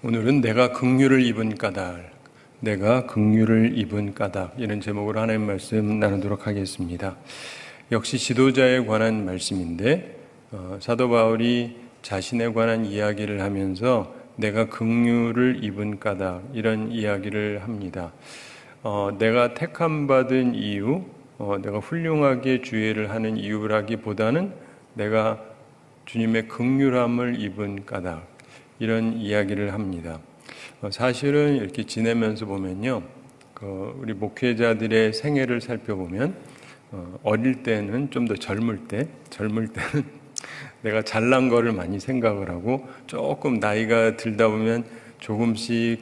오늘은 내가 긍휼을 입은 까닭, 내가 긍휼을 입은 까닭, 이런 제목으로 하나님 말씀 나누도록 하겠습니다. 역시 지도자에 관한 말씀인데 사도 바울이 자신에 관한 이야기를 하면서 내가 긍휼을 입은 까닭, 이런 이야기를 합니다. 내가 택함 받은 이유, 내가 훌륭하게 주의를 하는 이유라기보다는 내가 주님의 긍휼함을 입은 까닭, 이런 이야기를 합니다. 사실은 이렇게 지내면서 보면요, 우리 목회자들의 생애를 살펴보면 어릴 때는 좀 더 젊을 때는 내가 잘난 거를 많이 생각을 하고, 조금 나이가 들다 보면 조금씩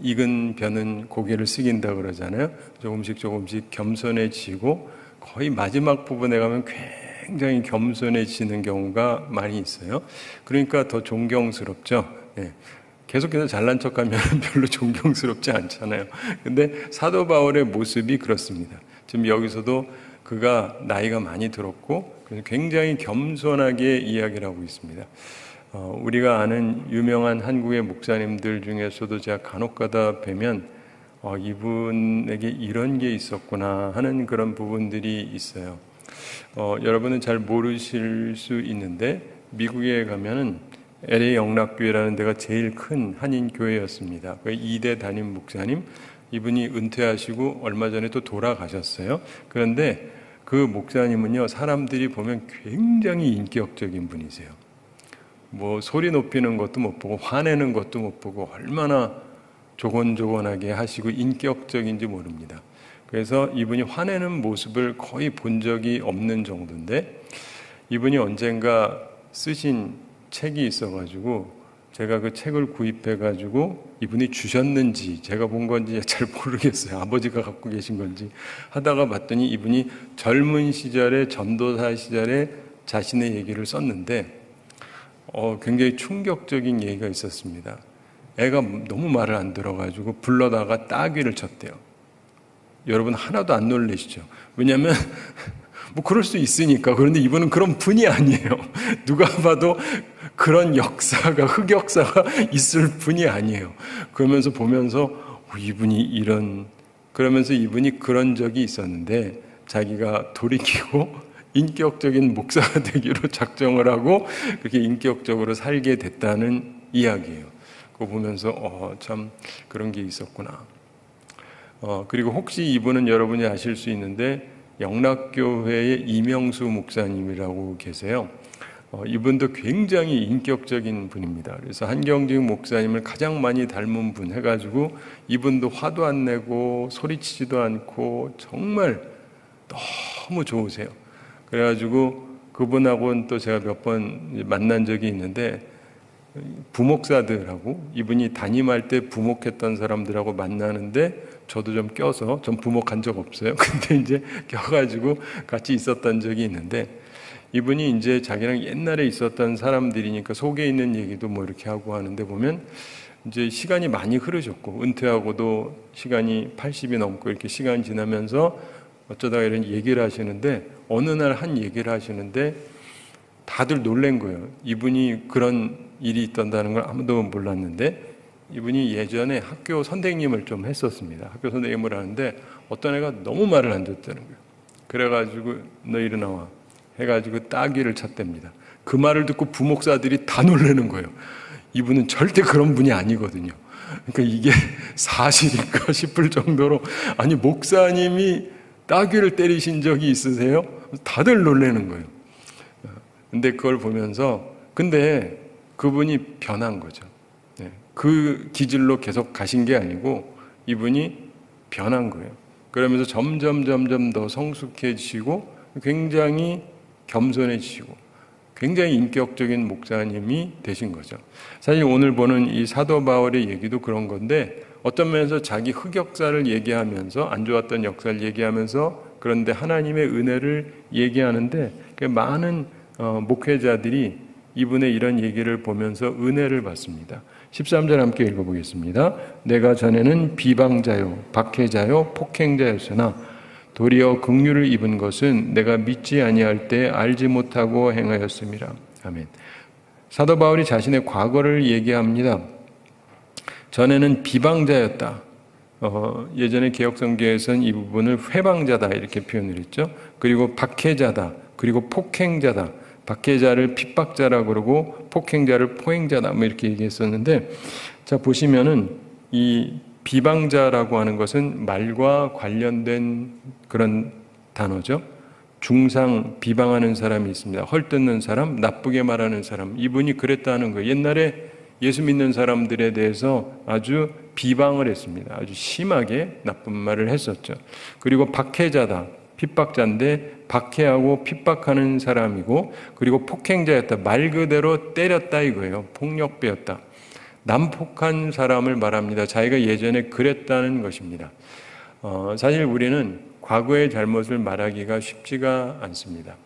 익은 벼는 고개를 숙인다 그러잖아요. 조금씩 겸손해지고, 거의 마지막 부분에 가면 굉장히 겸손해지는 경우가 많이 있어요. 그러니까 더 존경스럽죠. 예. 계속해서 잘난 척하면 별로 존경스럽지 않잖아요. 근데 사도 바울의 모습이 그렇습니다. 지금 여기서도 그가 나이가 많이 들었고 굉장히 겸손하게 이야기를 하고 있습니다. 우리가 아는 유명한 한국의 목사님들 중에서도 제가 간혹가다 뵈면 이분에게 이런 게 있었구나 하는 그런 부분들이 있어요. 여러분은 잘 모르실 수 있는데 미국에 가면은 LA 영락교회라는 데가 제일 큰 한인 교회였습니다. 그 2대 담임 목사님, 이분이 은퇴하시고 얼마 전에 또 돌아가셨어요. 그런데 그 목사님은요, 사람들이 보면 굉장히 인격적인 분이세요. 뭐 소리 높이는 것도 못 보고 화내는 것도 못 보고 얼마나 조곤조곤하게 하시고 인격적인지 모릅니다. 그래서 이분이 화내는 모습을 거의 본 적이 없는 정도인데, 이분이 언젠가 쓰신 책이 있어가지고 제가 그 책을 구입해가지고 이분이 주셨는지 제가 본 건지 잘 모르겠어요. 아버지가 갖고 계신 건지 하다가 봤더니 이분이 젊은 시절에, 전도사 시절에 자신의 얘기를 썼는데 굉장히 충격적인 얘기가 있었습니다. 애가 너무 말을 안 들어가지고 불러다가 따귀를 쳤대요. 여러분 하나도 안 놀라시죠? 왜냐하면 뭐 그럴 수 있으니까. 그런데 이분은 그런 분이 아니에요. 누가 봐도 그런 역사가, 흑역사가 있을 분이 아니에요. 그러면서 보면서 그러면서 이분이 그런 적이 있었는데 자기가 돌이키고 인격적인 목사가 되기로 작정을 하고 그렇게 인격적으로 살게 됐다는 이야기예요. 그거 보면서 참 그런 게 있었구나. 그리고 혹시 이분은 여러분이 아실 수 있는데 영락교회의 이명수 목사님이라고 계세요. 이분도 굉장히 인격적인 분입니다. 그래서 한경직 목사님을 가장 많이 닮은 분 해가지고 이분도 화도 안 내고 소리치지도 않고 정말 너무 좋으세요. 그래가지고 그분하고는 또 제가 몇 번 만난 적이 있는데, 부목사들하고 이분이 담임할 때 부목했던 사람들하고 만나는데 저도 좀 껴서, 전 부목한 적 없어요. 근데 이제 껴가지고 같이 있었던 적이 있는데, 이분이 이제 자기랑 옛날에 있었던 사람들이니까 속에 있는 얘기도 뭐 이렇게 하고 하는데, 보면 이제 시간이 많이 흐르셨고 은퇴하고도 시간이 80이 넘고 이렇게 시간이 지나면서 어쩌다가 이런 얘기를 하시는데, 어느 날 한 얘기를 하시는데 다들 놀란 거예요. 이분이 그런 일이 있던다는 걸 아무도 몰랐는데, 이분이 예전에 학교 선생님을 좀 했었습니다. 학교 선생님을 하는데 어떤 애가 너무 말을 안 듣다는 거예요. 그래가지고 너 일어나와 해가지고 따귀를 쳤답니다. 그 말을 듣고 부목사들이 다 놀라는 거예요. 이분은 절대 그런 분이 아니거든요. 그러니까 이게 사실인가 싶을 정도로, 아니 목사님이 따귀를 때리신 적이 있으세요? 다들 놀라는 거예요. 근데 그걸 보면서, 근데 그분이 변한 거죠. 그 기질로 계속 가신 게 아니고 이분이 변한 거예요. 그러면서 점점 더 성숙해지고 굉장히 겸손해지고 굉장히 인격적인 목사님이 되신 거죠. 사실 오늘 보는 이 사도 바울의 얘기도 그런 건데, 어떤 면에서 자기 흑역사를 얘기하면서, 안 좋았던 역사를 얘기하면서, 그런데 하나님의 은혜를 얘기하는데, 많은 목회자들이 이분의 이런 얘기를 보면서 은혜를 받습니다. 13절 함께 읽어보겠습니다. 내가 전에는 비방자요, 박해자요, 폭행자였으나 도리어 긍휼을 입은 것은 내가 믿지 아니할 때 알지 못하고 행하였음이라. 아멘. 사도 바울이 자신의 과거를 얘기합니다. 전에는 비방자였다. 예전에 개혁성경에서는 이 부분을 회방자다 이렇게 표현을 했죠. 그리고 박해자다. 그리고 폭행자다. 박해자를 핍박자라고 그러고 폭행자를 포행자다 뭐 이렇게 얘기했었는데, 자 보시면은 이 비방자라고 하는 것은 말과 관련된 그런 단어죠. 중상 비방하는 사람이 있습니다. 헐뜯는 사람, 나쁘게 말하는 사람. 이분이 그랬다는 거예요. 옛날에 예수 믿는 사람들에 대해서 아주 비방을 했습니다. 아주 심하게 나쁜 말을 했었죠. 그리고 박해자다. 핍박자인데 박해하고 핍박하는 사람이고, 그리고 폭행자였다. 말 그대로 때렸다 이거예요. 폭력배였다. 난폭한 사람을 말합니다. 자기가 예전에 그랬다는 것입니다. 사실 우리는 과거의 잘못을 말하기가 쉽지가 않습니다.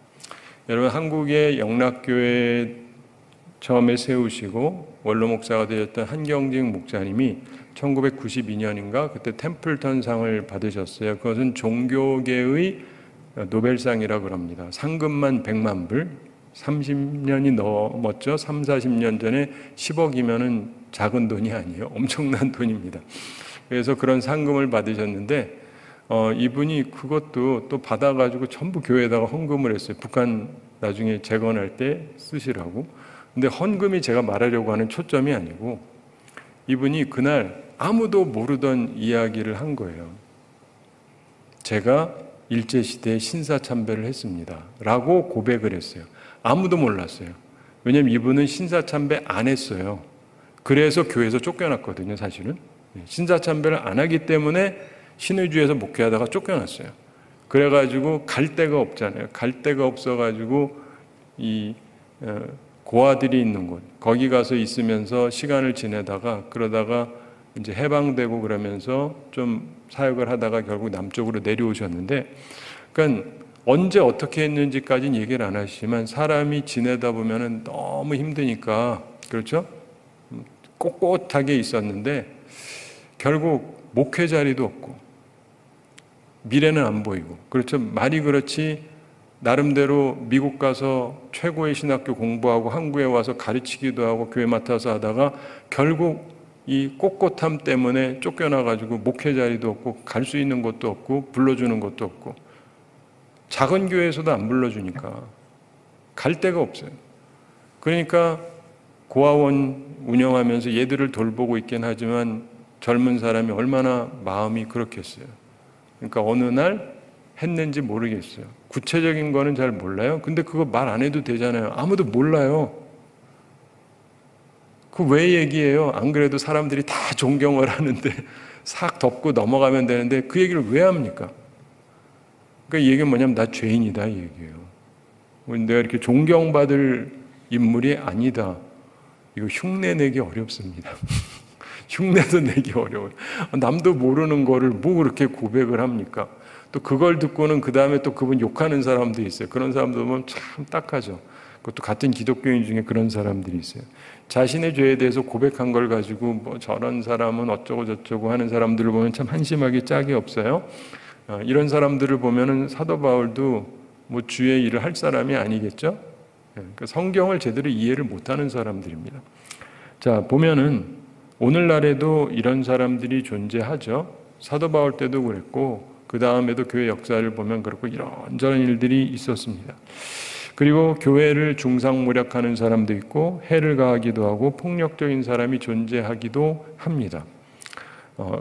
여러분, 한국의 영락교회 처음에 세우시고 원로 목사가 되었던 한경직 목사님이 1992년인가 그때 템플턴상을 받으셨어요. 그것은 종교계의 노벨상이라고 합니다. 상금만 100만 불, 30년이 넘었죠. 3, 40년 전에 10억이면은 작은 돈이 아니에요. 엄청난 돈입니다. 그래서 그런 상금을 받으셨는데 이분이 그것도 또 받아가지고 전부 교회에다가 헌금을 했어요. 북한 나중에 재건할 때 쓰시라고. 근데 헌금이 제가 말하려고 하는 초점이 아니고, 이분이 그날 아무도 모르던 이야기를 한 거예요. 제가 일제시대에 신사참배를 했습니다 라고 고백을 했어요. 아무도 몰랐어요. 왜냐하면 이분은 신사참배 안 했어요. 그래서 교회에서 쫓겨났거든요. 사실은 신사참배를 안 하기 때문에 신의주에서 목회하다가 쫓겨났어요. 그래가지고 갈 데가 없잖아요. 갈 데가 없어가지고 이 고아들이 있는 곳, 거기 가서 있으면서 시간을 지내다가, 그러다가 이제 해방되고 그러면서 좀 사역을 하다가 결국 남쪽으로 내려오셨는데, 그러니까 언제 어떻게 했는지까지는 얘기를 안 하시지만 사람이 지내다 보면은 너무 힘드니까, 그렇죠? 꼿꼿하게 있었는데 결국 목회 자리도 없고 미래는 안 보이고, 그렇죠? 말이 그렇지 나름대로 미국 가서 최고의 신학교 공부하고 한국에 와서 가르치기도 하고 교회 맡아서 하다가 결국 이 꼿꼿함 때문에 쫓겨나가지고 목회 자리도 없고 갈 수 있는 곳도 없고 불러주는 곳도 없고, 작은 교회에서도 안 불러주니까 갈 데가 없어요. 그러니까 고아원 운영하면서 얘들을 돌보고 있긴 하지만 젊은 사람이 얼마나 마음이 그렇겠어요. 그러니까 어느 날 했는지 모르겠어요. 구체적인 거는 잘 몰라요. 근데 그거 말 안 해도 되잖아요. 아무도 몰라요. 그 왜 얘기해요? 안 그래도 사람들이 다 존경을 하는데 싹 덮고 넘어가면 되는데 그 얘기를 왜 합니까? 그러니까 이 얘기는 뭐냐면 나 죄인이다 이 얘기예요. 내가 이렇게 존경받을 인물이 아니다. 이거 흉내 내기 어렵습니다. 흉내도 내기 어려워요. 남도 모르는 거를 뭐 그렇게 고백을 합니까? 또 그걸 듣고는 그 다음에 또 그분 욕하는 사람도 있어요. 그런 사람들 보면 참 딱하죠. 그것도 같은 기독교인 중에 그런 사람들이 있어요. 자신의 죄에 대해서 고백한 걸 가지고 뭐 저런 사람은 어쩌고 저쩌고 하는 사람들을 보면 참 한심하기 짝이 없어요. 이런 사람들을 보면은 사도 바울도 뭐 주의 일을 할 사람이 아니겠죠. 그러니까 성경을 제대로 이해를 못하는 사람들입니다. 자 보면은 오늘날에도 이런 사람들이 존재하죠. 사도 바울 때도 그랬고 그 다음에도 교회 역사를 보면 그렇고 이런저런 일들이 있었습니다. 그리고 교회를 중상모략하는 사람도 있고 해를 가하기도 하고 폭력적인 사람이 존재하기도 합니다.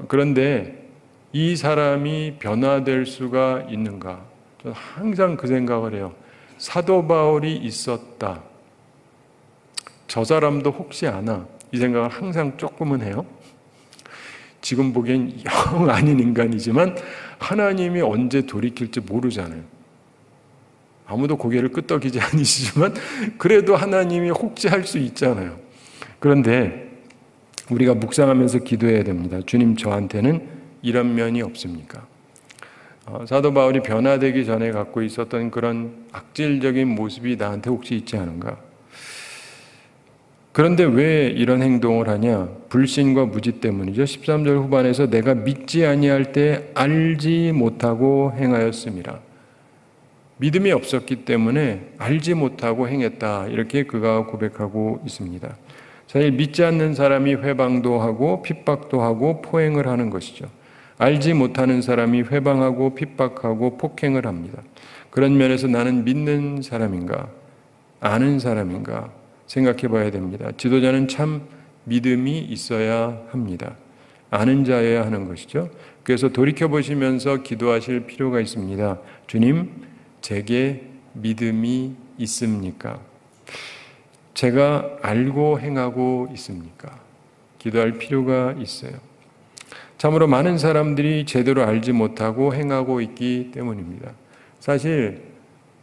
그런데 이 사람이 변화될 수가 있는가? 저는 항상 그 생각을 해요. 사도 바울이 있었다. 저 사람도 혹시 아나? 이 생각을 항상 조금은 해요. 지금 보기엔 영 아닌 인간이지만 하나님이 언제 돌이킬지 모르잖아요. 아무도 고개를 끄덕이지 않으시지만 그래도 하나님이 혹시 할 수 있잖아요. 그런데 우리가 묵상하면서 기도해야 됩니다. 주님, 저한테는 이런 면이 없습니까? 사도 바울이 변화되기 전에 갖고 있었던 그런 악질적인 모습이 나한테 혹시 있지 않은가? 그런데 왜 이런 행동을 하냐? 불신과 무지 때문이죠. 13절 후반에서 내가 믿지 아니할 때 알지 못하고 행하였음이라. 믿음이 없었기 때문에 알지 못하고 행했다. 이렇게 그가 고백하고 있습니다. 사실 믿지 않는 사람이 회방도 하고 핍박도 하고 포행을 하는 것이죠. 알지 못하는 사람이 회방하고 핍박하고 폭행을 합니다. 그런 면에서 나는 믿는 사람인가, 아는 사람인가 생각해 봐야 됩니다. 지도자는 참 믿음이 있어야 합니다. 아는 자여야 하는 것이죠. 그래서 돌이켜보시면서 기도하실 필요가 있습니다. 주님, 제게 믿음이 있습니까? 제가 알고 행하고 있습니까? 기도할 필요가 있어요. 참으로 많은 사람들이 제대로 알지 못하고 행하고 있기 때문입니다. 사실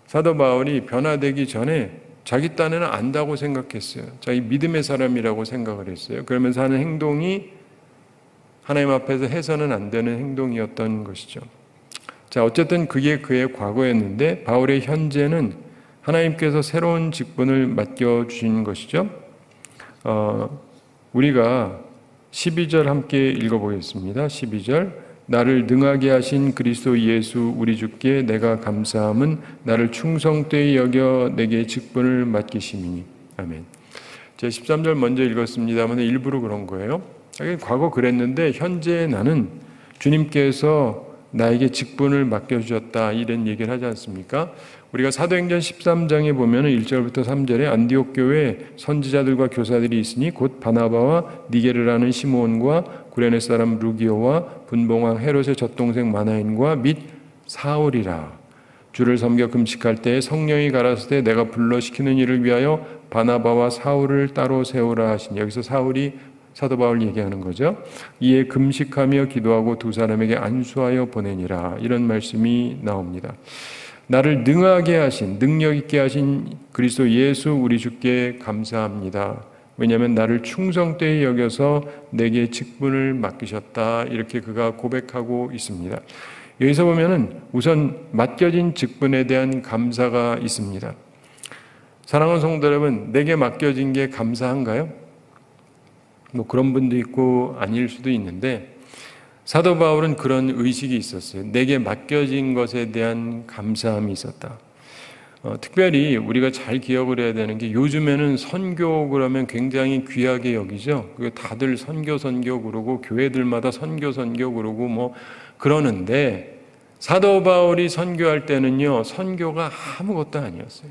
사도 바울이 변화되기 전에 자기 딴에는 안다고 생각했어요. 자기 믿음의 사람이라고 생각을 했어요. 그러면서 하는 행동이 하나님 앞에서 해서는 안 되는 행동이었던 것이죠. 자, 어쨌든 그게 그의 과거였는데 바울의 현재는 하나님께서 새로운 직분을 맡겨주신 것이죠. 우리가 12절 함께 읽어보겠습니다. 12절 나를 능하게 하신 그리스도 예수 우리 주께 내가 감사함은 나를 충성되이 여겨 내게 직분을 맡기심이니. 아멘. 제가 13절 먼저 읽었습니다만 일부러 그런 거예요. 과거 그랬는데 현재 나는 주님께서 나에게 직분을 맡겨주셨다 이런 얘기를 하지 않습니까? 우리가 사도행전 13장에 보면 1절부터 3절에 안디옥 교회에 선지자들과 교사들이 있으니 곧 바나바와 니게르라는 시므온과 구레네 사람 루기오와 분봉왕 헤롯의 젖동생 마나인과 및 사울이라. 주를 섬겨 금식할 때에 성령이 가라사대 내가 불러 시키는 일을 위하여 바나바와 사울을 따로 세우라 하시니. 여기서 사울이 사도 바울 얘기하는 거죠. 이에 금식하며 기도하고 두 사람에게 안수하여 보내니라. 이런 말씀이 나옵니다. 나를 능하게 하신, 능력 있게 하신 그리스도 예수 우리 주께 감사합니다. 왜냐하면 나를 충성되이 여겨서 내게 직분을 맡기셨다. 이렇게 그가 고백하고 있습니다. 여기서 보면은 우선 맡겨진 직분에 대한 감사가 있습니다. 사랑하는 성도 여러분, 내게 맡겨진 게 감사한가요? 뭐 그런 분도 있고 아닐 수도 있는데 사도 바울은 그런 의식이 있었어요. 내게 맡겨진 것에 대한 감사함이 있었다. 특별히 우리가 잘 기억을 해야 되는 게 요즘에는 선교 그러면 굉장히 귀하게 여기죠. 다들 선교 그러고 교회들마다 선교 그러고 뭐 그러는데 사도 바울이 선교할 때는요. 선교가 아무것도 아니었어요.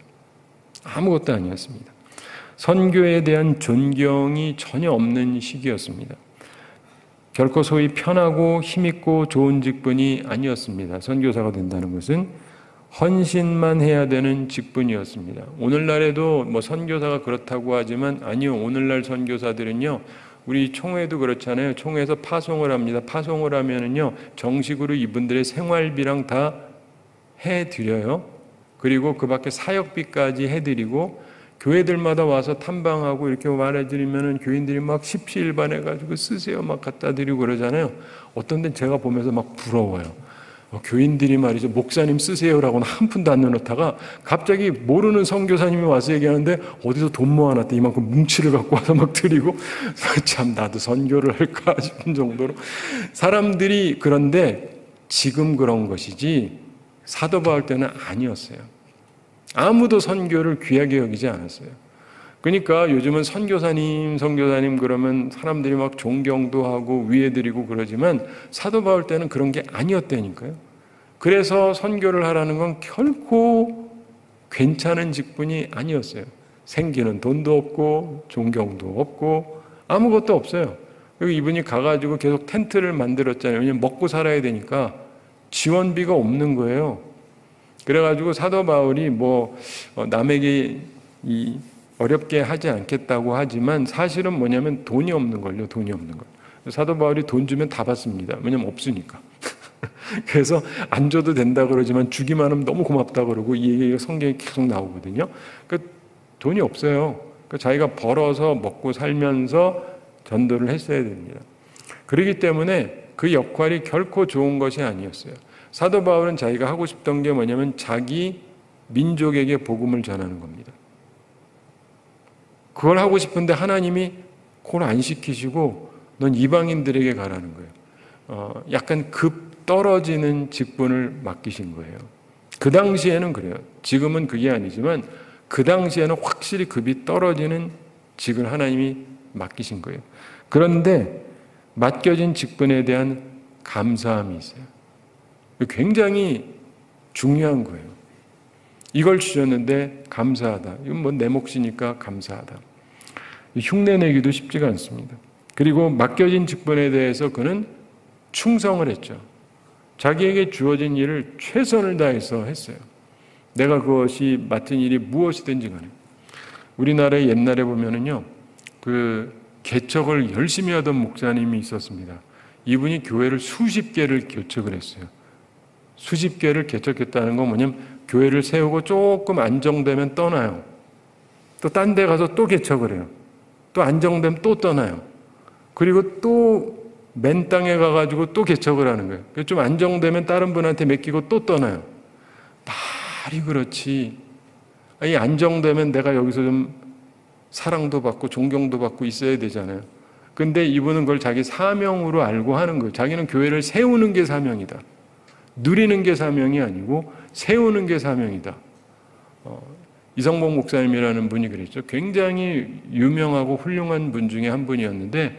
아무것도 아니었습니다. 선교에 대한 존경이 전혀 없는 시기였습니다. 결코 소위 편하고 힘있고 좋은 직분이 아니었습니다. 선교사가 된다는 것은 헌신만 해야 되는 직분이었습니다. 오늘날에도 뭐 선교사가 그렇다고 하지만 아니요. 오늘날 선교사들은요. 우리 총회도 그렇잖아요. 총회에서 파송을 합니다. 파송을 하면은요. 정식으로 이분들의 생활비랑 다 해드려요. 그리고 그 밖에 사역비까지 해드리고 교회들마다 와서 탐방하고 이렇게 말해드리면은 교인들이 막 십시일반해가지고 쓰세요 막 갖다 드리고 그러잖아요. 어떤 데는 제가 보면서 막 부러워요. 교인들이 말이죠. 목사님 쓰세요라고는 한 푼도 안 넣어놓다가 갑자기 모르는 선교사님이 와서 얘기하는데 어디서 돈 모아놨대 이만큼 뭉치를 갖고 와서 막 드리고 참 나도 선교를 할까 싶은 정도로 사람들이 그런데 지금 그런 것이지 사도 바울 때는 아니었어요. 아무도 선교를 귀하게 여기지 않았어요. 그러니까 요즘은 선교사님 그러면 사람들이 막 존경도 하고 위해드리고 그러지만 사도 바울 때는 그런 게 아니었다니까요. 그래서 선교를 하라는 건 결코 괜찮은 직분이 아니었어요. 생기는 돈도 없고 존경도 없고 아무것도 없어요. 그리고 이분이 가가지고 계속 텐트를 만들었잖아요. 왜냐면 먹고 살아야 되니까 지원비가 없는 거예요. 그래가지고 사도 바울이 남에게 어렵게 하지 않겠다고 하지만 사실은 뭐냐면 돈이 없는 걸요. 돈이 없는 걸. 사도 바울이 돈 주면 다 받습니다. 왜냐면 없으니까. 그래서 안 줘도 된다 그러지만 주기만 하면 너무 고맙다 그러고 이 얘기가 성경에 계속 나오거든요. 돈이 없어요. 자기가 벌어서 먹고 살면서 전도를 했어야 됩니다. 그렇기 때문에 그 역할이 결코 좋은 것이 아니었어요. 사도 바울은 자기가 하고 싶던 게 뭐냐면 자기 민족에게 복음을 전하는 겁니다. 그걸 하고 싶은데 하나님이 그걸 안 시키시고 넌 이방인들에게 가라는 거예요. 약간 급 떨어지는 직분을 맡기신 거예요. 그 당시에는 그래요. 지금은 그게 아니지만 그 당시에는 확실히 급이 떨어지는 직을 하나님이 맡기신 거예요. 그런데 맡겨진 직분에 대한 감사함이 있어요. 굉장히 중요한 거예요. 이걸 주셨는데 감사하다. 이건 뭐 내 몫이니까 감사하다. 흉내내기도 쉽지가 않습니다. 그리고 맡겨진 직분에 대해서 그는 충성을 했죠. 자기에게 주어진 일을 최선을 다해서 했어요. 내가 그것이 맡은 일이 무엇이든지 간에. 우리나라에 옛날에 보면은요, 그 개척을 열심히 하던 목사님이 있었습니다. 이분이 교회를 수십 개를 개척을 했어요. 수십 개를 개척했다는 건 뭐냐면 교회를 세우고 조금 안정되면 떠나요. 또 딴 데 가서 또 개척을 해요. 또 안정되면 또 떠나요. 그리고 또 맨 땅에 가가지고 또 개척을 하는 거예요. 좀 안정되면 다른 분한테 맡기고 또 떠나요. 말이 그렇지. 아니, 안정되면 내가 여기서 좀 사랑도 받고 존경도 받고 있어야 되잖아요. 근데 이분은 그걸 자기 사명으로 알고 하는 거예요. 자기는 교회를 세우는 게 사명이다. 누리는 게 사명이 아니고 세우는 게 사명이다. 이성복 목사님이라는 분이 그랬죠. 굉장히 유명하고 훌륭한 분 중에 한 분이었는데,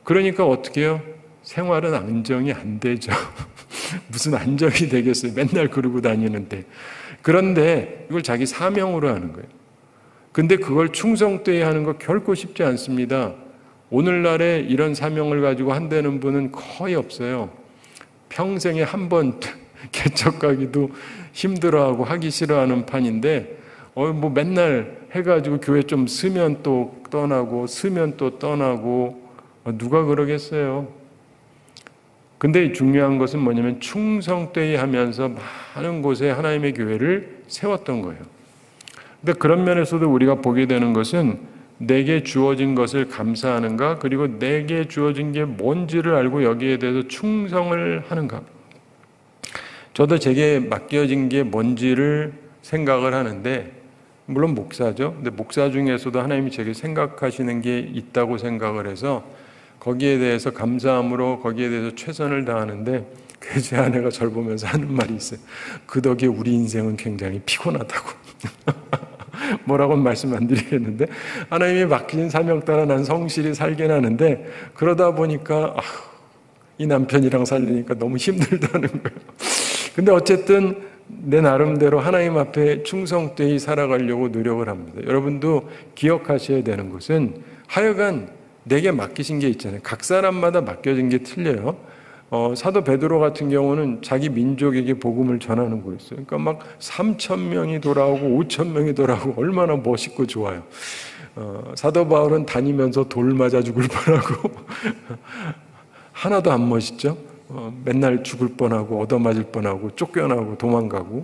그러니까 어떻게 해요? 생활은 안정이 안 되죠. 무슨 안정이 되겠어요. 맨날 그러고 다니는데. 그런데 이걸 자기 사명으로 하는 거예요. 근데 그걸 충성되이 하는 거 결코 쉽지 않습니다. 오늘날에 이런 사명을 가지고 한다는 분은 거의 없어요. 평생에 한 번 개척 가기도 힘들어하고 하기 싫어하는 판인데, 뭐 맨날 해가지고 교회 좀 쓰면 또 떠나고, 쓰면 또 떠나고, 누가 그러겠어요? 근데 중요한 것은 뭐냐면 충성되이 하면서 많은 곳에 하나님의 교회를 세웠던 거예요. 근데 그런 면에서도 우리가 보게 되는 것은 내게 주어진 것을 감사하는가, 그리고 내게 주어진 게 뭔지를 알고 여기에 대해서 충성을 하는가. 저도 제게 맡겨진 게 뭔지를 생각을 하는데, 물론 목사죠. 근데 목사 중에서도 하나님이 제게 생각하시는 게 있다고 생각을 해서 거기에 대해서 감사함으로 거기에 대해서 최선을 다하는데, 제 아내가 저를 보면서 하는 말이 있어요. 그 덕에 우리 인생은 굉장히 피곤하다고. 뭐라고는 말씀 안 드리겠는데, 하나님이 맡긴 사명 따라 난 성실히 살긴 하는데, 그러다 보니까 이 남편이랑 살리니까 너무 힘들다는 거예요. 근데 어쨌든 내 나름대로 하나님 앞에 충성되이 살아가려고 노력을 합니다. 여러분도 기억하셔야 되는 것은 하여간 내게 맡기신 게 있잖아요. 각 사람마다 맡겨진 게 틀려요. 사도 베드로 같은 경우는 자기 민족에게 복음을 전하는 거였어요. 그러니까 막 3,000명이 돌아오고 5,000명이 돌아오고 얼마나 멋있고 좋아요. 사도 바울은 다니면서 돌 맞아 죽을 뻔하고 하나도 안 멋있죠. 맨날 죽을 뻔하고 얻어맞을 뻔하고 쫓겨나고 도망가고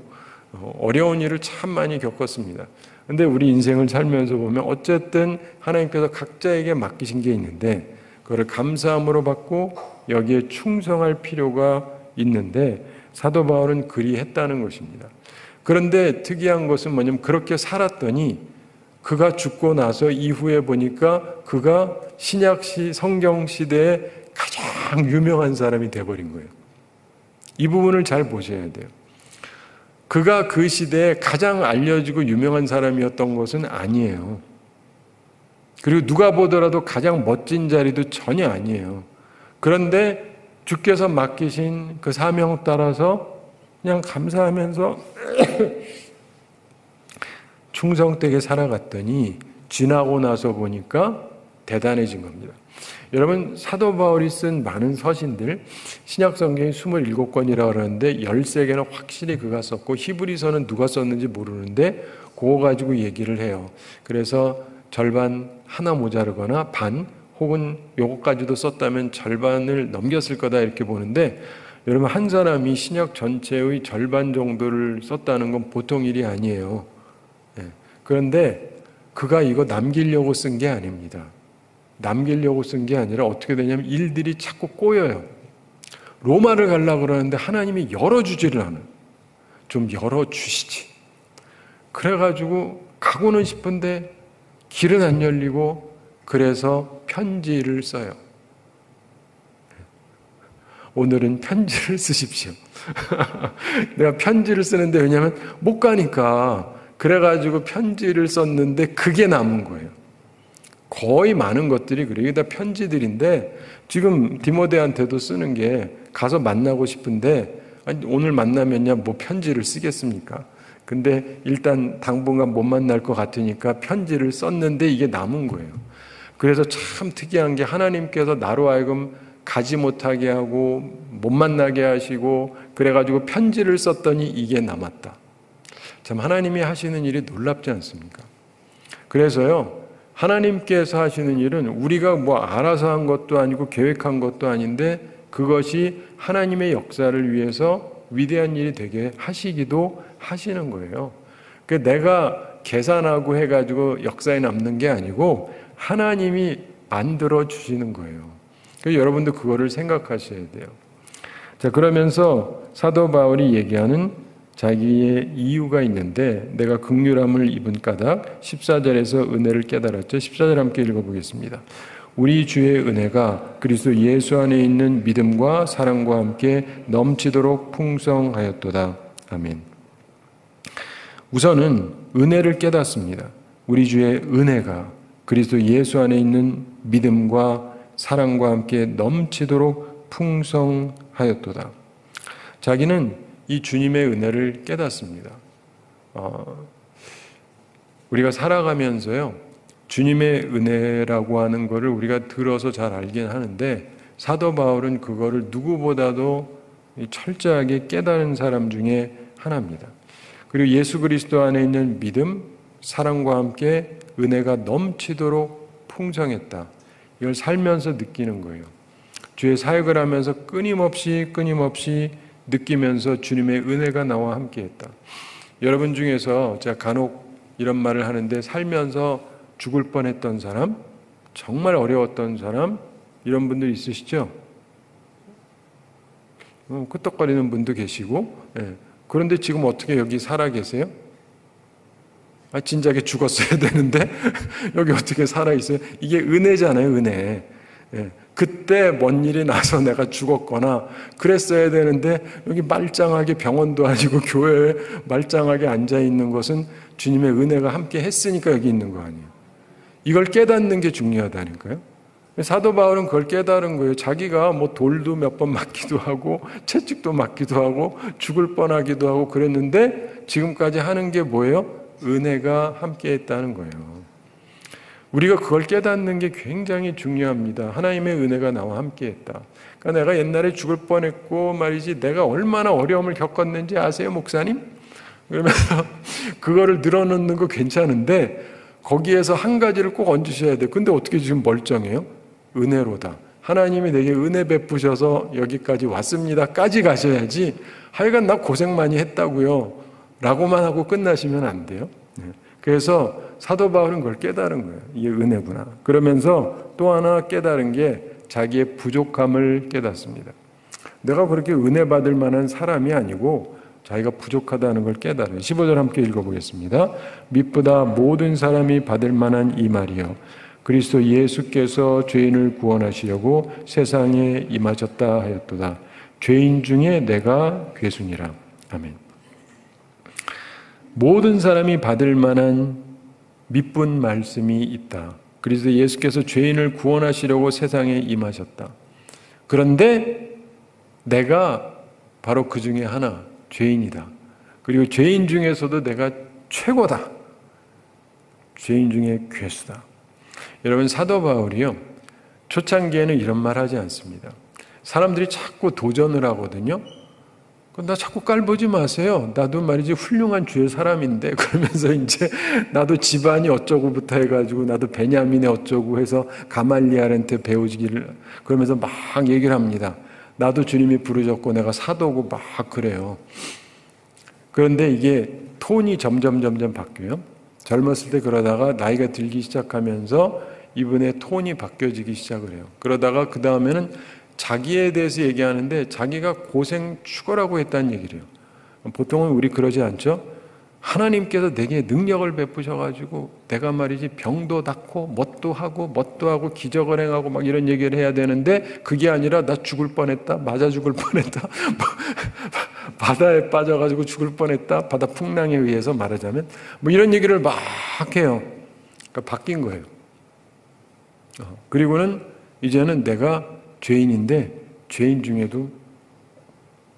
어려운 일을 참 많이 겪었습니다. 근데 우리 인생을 살면서 보면 어쨌든 하나님께서 각자에게 맡기신 게 있는데 그거를 감사함으로 받고 여기에 충성할 필요가 있는데 사도 바울은 그리했다는 것입니다. 그런데 특이한 것은 뭐냐면 그렇게 살았더니 그가 죽고 나서 이후에 보니까 그가 신약시 성경 시대에 가장 유명한 사람이 돼버린 거예요. 이 부분을 잘 보셔야 돼요. 그가 그 시대에 가장 알려지고 유명한 사람이었던 것은 아니에요. 그리고 누가 보더라도 가장 멋진 자리도 전혀 아니에요. 그런데 주께서 맡기신 그 사명 따라서 그냥 감사하면서 충성되게 살아갔더니 지나고 나서 보니까 대단해진 겁니다. 여러분, 사도 바울이 쓴 많은 서신들, 신약 성경이 27권이라고 그러는데 13개는 확실히 그가 썼고 히브리서는 누가 썼는지 모르는데 그거 가지고 얘기를 해요. 그래서 절반 하나 모자르거나 반 혹은 요거까지도 썼다면 절반을 넘겼을 거다 이렇게 보는데, 여러분, 한 사람이 신약 전체의 절반 정도를 썼다는 건 보통 일이 아니에요. 그런데 그가 이거 남기려고 쓴 게 아닙니다. 남기려고 쓴 게 아니라 어떻게 되냐면 일들이 자꾸 꼬여요. 로마를 가려고 그러는데 하나님이 열어주지를 않아요. 좀 열어주시지. 그래가지고 가고는 싶은데 길은 안 열리고, 그래서 편지를 써요. 오늘은 편지를 쓰십시오. 내가 편지를 쓰는데 왜냐하면 못 가니까 그래가지고 편지를 썼는데 그게 남은 거예요. 거의 많은 것들이 그래요. 이게 다 편지들인데 지금 디모데한테도 쓰는 게 가서 만나고 싶은데 아니, 오늘 만나면야 뭐 편지를 쓰겠습니까? 근데 일단 당분간 못 만날 것 같으니까 편지를 썼는데 이게 남은 거예요. 그래서 참 특이한 게 하나님께서 나로 하여금 가지 못하게 하고 못 만나게 하시고 그래가지고 편지를 썼더니 이게 남았다. 참 하나님이 하시는 일이 놀랍지 않습니까? 그래서요, 하나님께서 하시는 일은 우리가 뭐 알아서 한 것도 아니고 계획한 것도 아닌데 그것이 하나님의 역사를 위해서 위대한 일이 되게 하시기도 하시는 거예요. 내가 계산하고 해가지고 역사에 남는 게 아니고 하나님이 만들어 주시는 거예요. 그래서 여러분도 그거를 생각하셔야 돼요. 자, 그러면서 사도 바울이 얘기하는 자기의 이유가 있는데 내가 긍휼함을 입은 까닭 14절에서 은혜를 깨달았죠. 14절 함께 읽어보겠습니다. 우리 주의 은혜가 그리스도 예수 안에 있는 믿음과 사랑과 함께 넘치도록 풍성하였도다. 아멘. 우선은 은혜를 깨닫습니다. 우리 주의 은혜가 그리스도 예수 안에 있는 믿음과 사랑과 함께 넘치도록 풍성하였도다. 자기는 이 주님의 은혜를 깨닫습니다. 우리가 살아가면서요, 주님의 은혜라고 하는 것을 우리가 들어서 잘 알긴 하는데 사도 바울은 그거를 누구보다도 철저하게 깨달은 사람 중에 하나입니다. 그리고 예수 그리스도 안에 있는 믿음, 사랑과 함께 은혜가 넘치도록 풍성했다. 이걸 살면서 느끼는 거예요. 주의 사역을 하면서 끊임없이 느끼면서 주님의 은혜가 나와 함께했다. 여러분 중에서 제가 간혹 이런 말을 하는데 살면서 죽을 뻔했던 사람, 정말 어려웠던 사람, 이런 분들 있으시죠? 끄떡거리는 분도 계시고, 예. 그런데 지금 어떻게 여기 살아 계세요? 진작에 죽었어야 되는데 여기 어떻게 살아 있어요? 이게 은혜잖아요, 은혜. 예. 그때 뭔 일이 나서 내가 죽었거나 그랬어야 되는데 여기 말짱하게 병원도 아니고 교회에 말짱하게 앉아 있는 것은 주님의 은혜가 함께 했으니까 여기 있는 거 아니에요. 이걸 깨닫는 게 중요하다니까요. 사도 바울은 그걸 깨달은 거예요. 자기가 뭐 돌도 몇 번 맞기도 하고 채찍도 맞기도 하고 죽을 뻔하기도 하고 그랬는데 지금까지 하는 게 뭐예요? 은혜가 함께 했다는 거예요. 우리가 그걸 깨닫는 게 굉장히 중요합니다. 하나님의 은혜가 나와 함께 했다. 그러니까 내가 옛날에 죽을 뻔했고 말이지 내가 얼마나 어려움을 겪었는지 아세요, 목사님? 그러면서 그거를 늘어놓는 거 괜찮은데 거기에서 한 가지를 꼭 얹으셔야 돼요. 근데 어떻게 지금 멀쩡해요? 은혜로다. 하나님이 내게 은혜 베푸셔서 여기까지 왔습니다까지 가셔야지 하여간 나 고생 많이 했다고요 라고만 하고 끝나시면 안 돼요. 그래서 사도 바울은 그걸 깨달은 거예요. 이게 은혜구나. 그러면서 또 하나 깨달은 게 자기의 부족함을 깨닫습니다. 내가 그렇게 은혜 받을 만한 사람이 아니고 자기가 부족하다는 걸 깨달아요. 15절 함께 읽어보겠습니다. mit보다 모든 사람이 받을 만한 이 말이요 그리스도 예수께서 죄인을 구원하시려고 세상에 임하셨다 하였도다. 죄인 중에 내가 괴순이라. 아멘. 모든 사람이 받을 만한 미쁜 말씀이 있다. 그리스도 예수께서 죄인을 구원하시려고 세상에 임하셨다. 그런데 내가 바로 그 중에 하나, 죄인이다. 그리고 죄인 중에서도 내가 최고다. 죄인 중에 괴수다. 여러분, 사도 바울이요, 초창기에는 이런 말 하지 않습니다. 사람들이 자꾸 도전을 하거든요. 나 자꾸 깔보지 마세요. 나도 말이지 훌륭한 주의 사람인데 그러면서 이제 나도 집안이 어쩌고부터 해가지고 나도 베냐민의 어쩌고 해서 가말리엘한테 배우기를 그러면서 막 얘기를 합니다. 나도 주님이 부르셨고 내가 사도고 막 그래요. 그런데 이게 톤이 점점 바뀌어요. 젊었을 때 그러다가 나이가 들기 시작하면서 이분의 톤이 바뀌어지기 시작을 해요. 그러다가 그 다음에는 자기에 대해서 얘기하는데 자기가 고생 죽어라고 했다는 얘기를 해요. 보통은 우리 그러지 않죠? 하나님께서 내게 능력을 베푸셔가지고 내가 말이지 병도 낫고 뭣도 하고 기적을 행하고 막 이런 얘기를 해야 되는데 그게 아니라 나 죽을 뻔했다, 맞아 죽을 뻔했다, 바다에 빠져가지고 죽을 뻔했다, 바다 풍랑에 의해서 말하자면 뭐 이런 얘기를 막 해요. 그러니까 바뀐 거예요. 그리고는 이제는 내가 죄인인데 죄인 중에도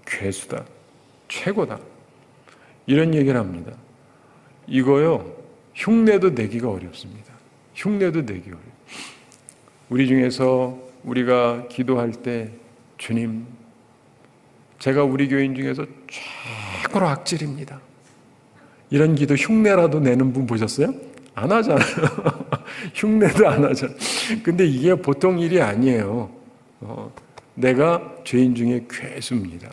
괴수다, 최고다, 이런 얘기를 합니다. 이거요, 흉내도 내기가 어렵습니다. 흉내도 내기 어려워요. 우리 중에서 우리가 기도할 때 주님, 제가 우리 교인 중에서 최고로 악질입니다, 이런 기도 흉내라도 내는 분 보셨어요? 안 하잖아요. 흉내도 안 하잖아요. 근데 이게 보통 일이 아니에요. 내가 죄인 중에 괴수입니다.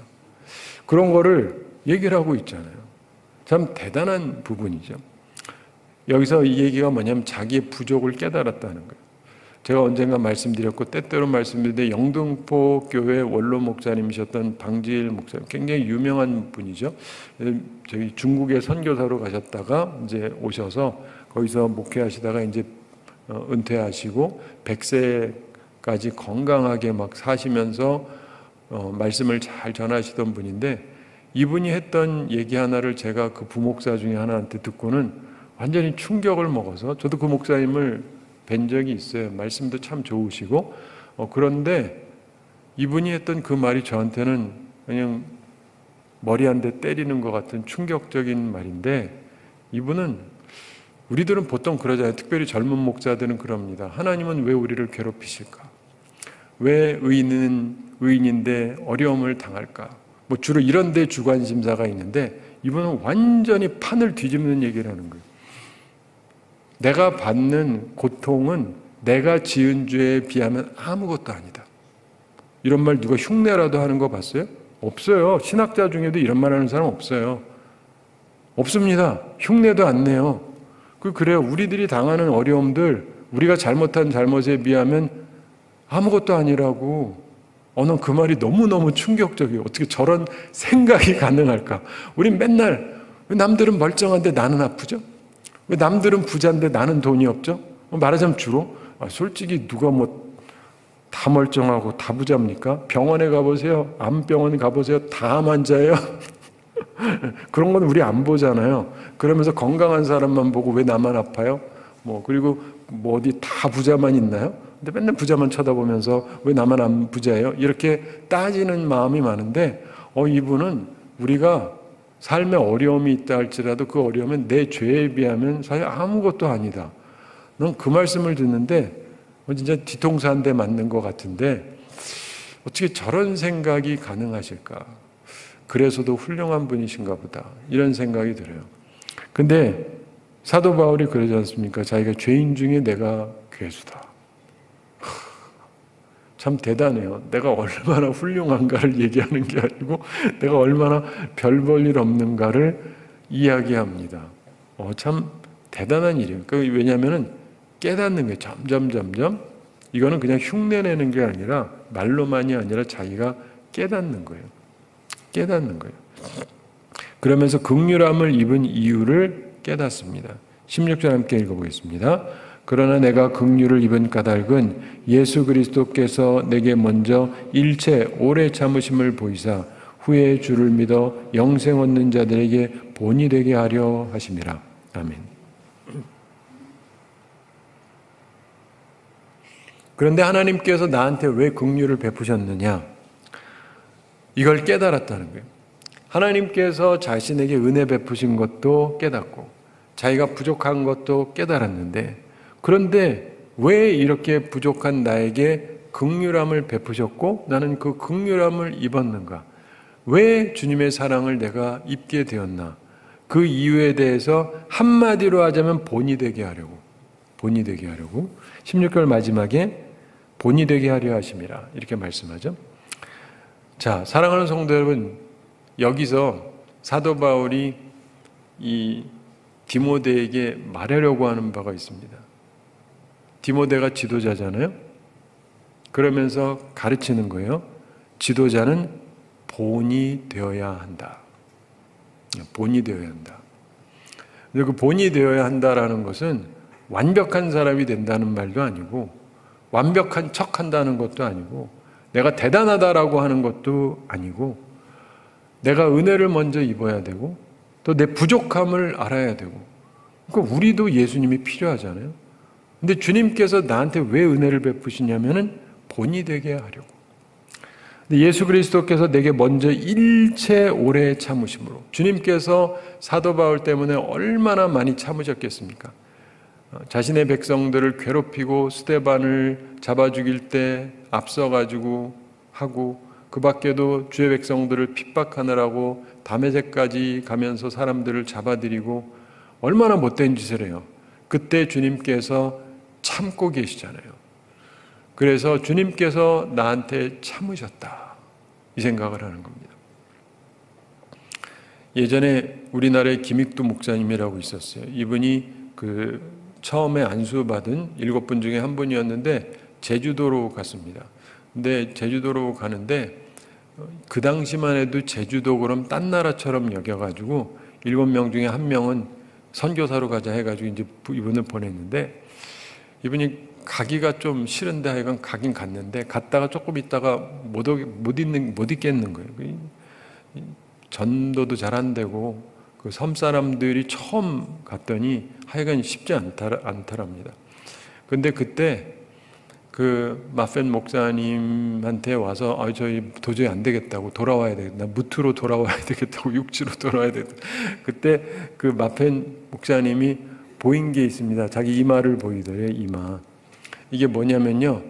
그런 거를 얘기를 하고 있잖아요. 참 대단한 부분이죠. 여기서 이 얘기가 뭐냐면 자기의 부족을 깨달았다는 거예요. 제가 언젠가 말씀드렸고 때때로 말씀드렸는데 영등포 교회 원로 목사님이셨던 방지일 목사님, 굉장히 유명한 분이죠. 저희 중국에 선교사로 가셨다가 이제 오셔서 거기서 목회하시다가 이제 은퇴하시고 100세까지 건강하게 막 사시면서 말씀을 잘 전하시던 분인데, 이분이 했던 얘기 하나를 제가 그 부목사 중에 하나한테 듣고는 완전히 충격을 먹어서, 저도 그 목사님을 뵌 적이 있어요. 말씀도 참 좋으시고, 그런데 이분이 했던 그 말이 저한테는 그냥 머리 한 대 때리는 것 같은 충격적인 말인데, 이분은, 우리들은 보통 그러잖아요. 특별히 젊은 목사들은 그럽니다. 하나님은 왜 우리를 괴롭히실까? 왜 의인은 의인인데 어려움을 당할까? 뭐 주로 이런 데 주관심사가 있는데, 이분은 완전히 판을 뒤집는 얘기를 하는 거예요. 내가 받는 고통은 내가 지은 죄에 비하면 아무것도 아니다. 이런 말 누가 흉내라도 하는 거 봤어요? 없어요. 신학자 중에도 이런 말 하는 사람 없어요. 없습니다. 흉내도 안 내요. 그래요. 우리들이 당하는 어려움들, 우리가 잘못한 잘못에 비하면 아무것도 아니라고. 난 그 말이 너무너무 충격적이에요. 어떻게 저런 생각이 가능할까? 우린 맨날 왜 남들은 멀쩡한데 나는 아프죠? 왜 남들은 부자인데 나는 돈이 없죠? 말하자면 주로 솔직히 누가 뭐 다 멀쩡하고 다 부자입니까? 병원에 가보세요. 암병원 가보세요. 다 암 환자예요. 그런 건 우리 안 보잖아요. 그러면서 건강한 사람만 보고 왜 나만 아파요? 그리고 어디 다 부자만 있나요? 근데 맨날 부자만 쳐다보면서 왜 나만 안 부자예요? 이렇게 따지는 마음이 많은데, 이분은 우리가 삶에 어려움이 있다 할지라도 그 어려움은 내 죄에 비하면 사실 아무것도 아니다. 넌 그 말씀을 듣는데 진짜 뒤통수 한 대 맞는 것 같은데, 어떻게 저런 생각이 가능하실까? 그래서도 훌륭한 분이신가 보다, 이런 생각이 들어요. 근데 사도 바울이 그러지 않습니까? 자기가 죄인 중에 내가 괴수다. 참 대단해요. 내가 얼마나 훌륭한가를 얘기하는 게 아니고 내가 얼마나 별 볼 일 없는가를 이야기합니다. 참 대단한 일이에요. 왜냐하면 깨닫는 거예요. 점점. 이거는 그냥 흉내내는 게 아니라, 말로만이 아니라 자기가 깨닫는 거예요. 깨닫는 거예요. 그러면서 긍휼함을 입은 이유를 깨닫습니다. 16절 함께 읽어보겠습니다. 그러나 내가 긍휼을 입은 까닭은 예수 그리스도께서 내게 먼저 일체 오래 참으심을 보이사 후에 주를 믿어 영생 얻는 자들에게 본이 되게 하려 하심이라. 아멘. 그런데 하나님께서 나한테 왜 긍휼을 베푸셨느냐? 이걸 깨달았다는 거예요. 하나님께서 자신에게 은혜 베푸신 것도 깨닫고 자기가 부족한 것도 깨달았는데, 그런데 왜 이렇게 부족한 나에게 긍휼함을 베푸셨고 나는 그 긍휼함을 입었는가? 왜 주님의 사랑을 내가 입게 되었나? 그 이유에 대해서 한마디로 하자면 본이 되게 하려고 16절 마지막에 본이 되게 하려 하심이라, 이렇게 말씀하죠. 자, 사랑하는 성도 여러분, 여기서 사도 바울이 이 디모데에게 말하려고 하는 바가 있습니다. 디모데가 지도자잖아요. 그러면서 가르치는 거예요. 지도자는 본이 되어야 한다. 본이 되어야 한다. 그 본이 되어야 한다라는 것은 완벽한 사람이 된다는 말도 아니고, 완벽한 척 한다는 것도 아니고, 내가 대단하다라고 하는 것도 아니고, 내가 은혜를 먼저 입어야 되고 또 내 부족함을 알아야 되고. 그러니까 우리도 예수님이 필요하잖아요. 근데 주님께서 나한테 왜 은혜를 베푸시냐면은 본이 되게 하려고. 근데 예수 그리스도께서 내게 먼저 일체 오래 참으심으로, 주님께서 사도 바울 때문에 얼마나 많이 참으셨겠습니까? 자신의 백성들을 괴롭히고 스데반을 잡아 죽일 때 앞서가지고 하고, 그 밖에도 주의 백성들을 핍박하느라고 다메섹까지 가면서 사람들을 잡아들이고 얼마나 못된 짓을 해요. 그때 주님께서 참고 계시잖아요. 그래서 주님께서 나한테 참으셨다, 이 생각을 하는 겁니다. 예전에 우리나라에 김익두 목사님이라고 있었어요. 이분이 처음에 안수받은 7분 중에 한 분이었는데 제주도로 갔습니다. 근데 제주도로 가는데 그 당시만 해도 제주도 그럼 딴 나라처럼 여겨가지고 7명 중에 1명은 선교사로 가자 해가지고 이제 이분을 보냈는데, 이분이 가기가 좀 싫은데 하여간 가긴 갔는데, 갔다가 조금 있다가 못 있겠는 거예요. 전도도 잘 안 되고 그 섬 사람들이 처음 갔더니 하여간 쉽지 않더랍니다. 근데 그때 그 마펜 목사님한테 와서 저희 도저히 안 되겠다고, 돌아와야 되겠다, 무트로 돌아와야 되겠다고, 육지로 돌아와야 되겠다. 그때 그 마펜 목사님이 보인 게 있습니다. 자기 이마를 보이더래요. 이마. 이게 뭐냐면요,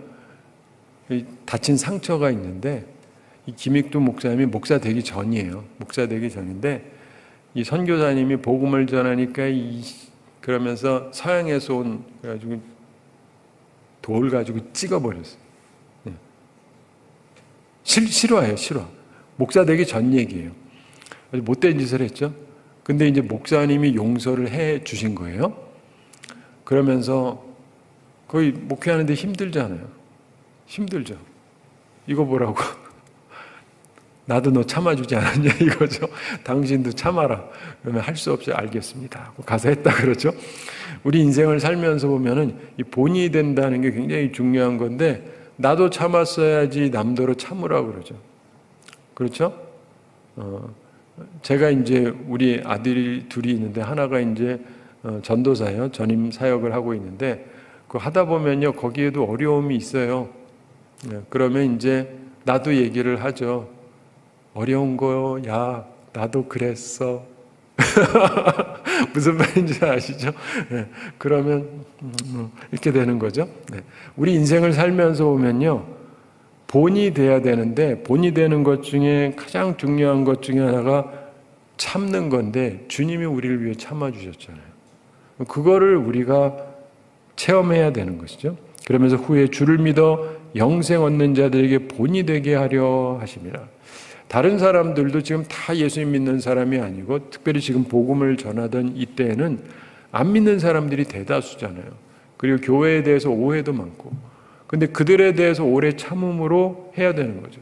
다친 상처가 있는데, 이 김익두 목사님이 목사 되기 전이에요. 목사 되기 전인데, 이 선교사님이 복음을 전하니까 그러면서 서양에서 온 그래가지고 돌 가지고 찍어버렸어요. 네. 실화예요, 실화. 목사 되기 전 얘기예요. 아주 못된 짓을 했죠. 근데 이제 목사님이 용서를 해 주신 거예요. 그러면서 거의 목회하는데 힘들잖아요. 힘들죠. 이거 보라고. 나도 너 참아주지 않았냐 이거죠. 당신도 참아라. 그러면 할 수 없이 알겠습니다. 가서 했다 그러죠. 우리 인생을 살면서 보면은 이 본이 된다는 게 굉장히 중요한 건데, 나도 참았어야지 남더러 참으라 그러죠. 그렇죠? 제가 이제 우리 아들이 둘이 있는데, 하나가 이제 전도사예요. 전임 사역을 하고 있는데, 그 하다 보면요, 거기에도 어려움이 있어요. 그러면 이제 나도 얘기를 하죠. 어려운 거야, 나도 그랬어. 무슨 말인지 아시죠? 네. 그러면 이렇게 되는 거죠. 네. 우리 인생을 살면서 보면요, 본이 돼야 되는데, 본이 되는 것 중에 가장 중요한 것 중에 하나가 참는 건데, 주님이 우리를 위해 참아주셨잖아요. 그거를 우리가 체험해야 되는 것이죠. 그러면서 후에 주를 믿어 영생 얻는 자들에게 본이 되게 하려 하심이라. 다른 사람들도 지금 다 예수님 믿는 사람이 아니고, 특별히 지금 복음을 전하던 이때에는 안 믿는 사람들이 대다수잖아요. 그리고 교회에 대해서 오해도 많고, 근데 그들에 대해서 오래 참음으로 해야 되는 거죠.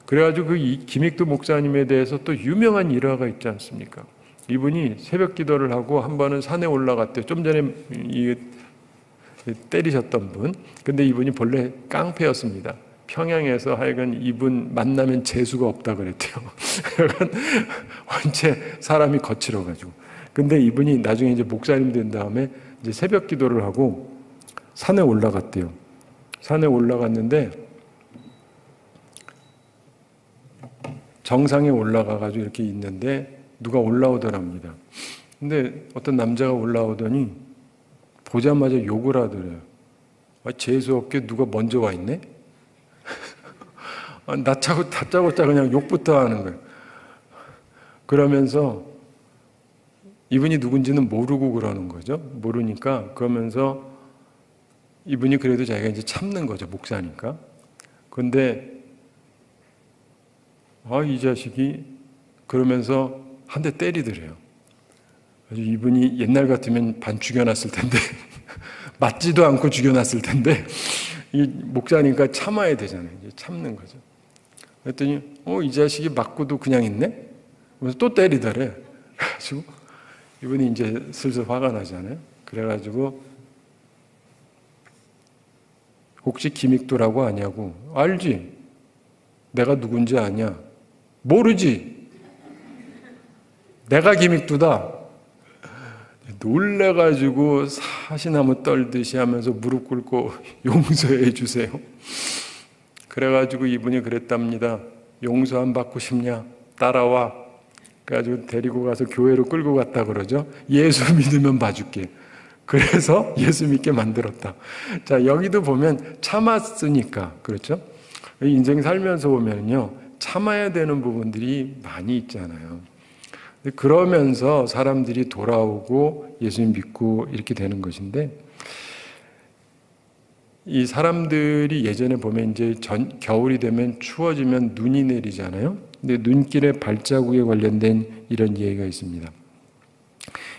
그래가지고 그 김익두 목사님에 대해서 또 유명한 일화가 있지 않습니까? 이분이 새벽 기도를 하고 한 번은 산에 올라갔대요. 좀 전에 때리셨던 분. 근데 이분이 본래 깡패였습니다. 평양에서 하여간 이분 만나면 재수가 없다 그랬대요. 약간 원체 사람이 거칠어가지고. 근데 이분이 나중에 이제 목사님 된 다음에 이제 새벽 기도를 하고 산에 올라갔대요. 산에 올라갔는데 정상에 올라가가지고 이렇게 있는데 누가 올라오더랍니다. 근데 어떤 남자가 올라오더니 보자마자 욕을 하더래요. 재수 없게 누가 먼저 와 있네? 다짜고짜 그냥 욕부터 하는 거예요. 그러면서 이분이 누군지는 모르고 그러는 거죠. 모르니까. 그러면서 이분이 그래도 자기가 이제 참는 거죠. 목사니까. 근데 이 자식이 그러면서 한 대 때리더래요. 이분이 옛날 같으면 반 죽여놨을 텐데 맞지도 않고 죽여놨을 텐데, 이 목사니까 참아야 되잖아요. 이제 참는 거죠. 그랬더니 이 자식이 맞고도 그냥 있네? 그래서 또 때리더래. 그래가지고 이분이 이제 슬슬 화가 나잖아요. 그래가지고 혹시 김익두라고 아냐고. 알지? 내가 누군지 아냐? 모르지? 내가 김익두다. 놀래가지고 사시나무 떨듯이 하면서 무릎 꿇고 용서해 주세요. 그래가지고 이분이 그랬답니다. 용서 안 받고 싶냐? 따라와. 그래가지고 데리고 가서 교회로 끌고 갔다 그러죠. 예수 믿으면 봐줄게. 그래서 예수 믿게 만들었다. 자, 여기도 보면 참았으니까, 그렇죠? 인생 살면서 보면요, 참아야 되는 부분들이 많이 있잖아요. 그러면서 사람들이 돌아오고 예수님 믿고 이렇게 되는 것인데, 이 사람들이 예전에 보면 이제 겨울이 되면 추워지면 눈이 내리잖아요. 근데 눈길의 발자국에 관련된 이런 이야기가 있습니다.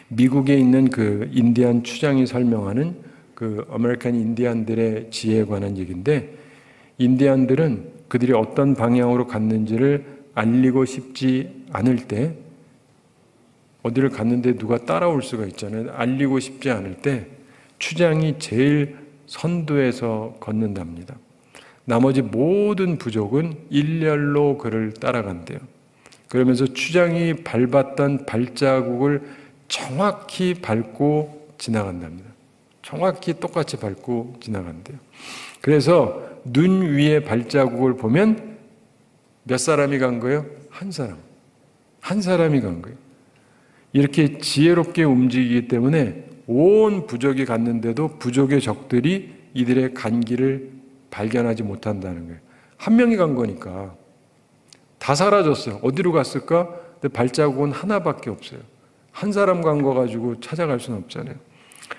미국에 있는 그 인디안 추장이 설명하는 그 아메리칸 인디안들의 지혜에 관한 얘기인데, 인디안들은 그들이 어떤 방향으로 갔는지를 알리고 싶지 않을 때, 어디를 갔는데 누가 따라올 수가 있잖아요. 알리고 싶지 않을 때 추장이 제일 선두에서 걷는답니다. 나머지 모든 부족은 일렬로 그를 따라간대요. 그러면서 추장이 밟았던 발자국을 정확히 밟고 지나간답니다. 정확히 똑같이 밟고 지나간대요. 그래서 눈 위에 발자국을 보면 몇 사람이 간 거예요? 한 사람. 한 사람이 간 거예요. 이렇게 지혜롭게 움직이기 때문에 온 부족이 갔는데도 부족의 적들이 이들의 간 길을 발견하지 못한다는 거예요. 한 명이 간 거니까. 다 사라졌어요. 어디로 갔을까? 근데 발자국은 하나밖에 없어요. 한 사람 간 거 가지고 찾아갈 수는 없잖아요.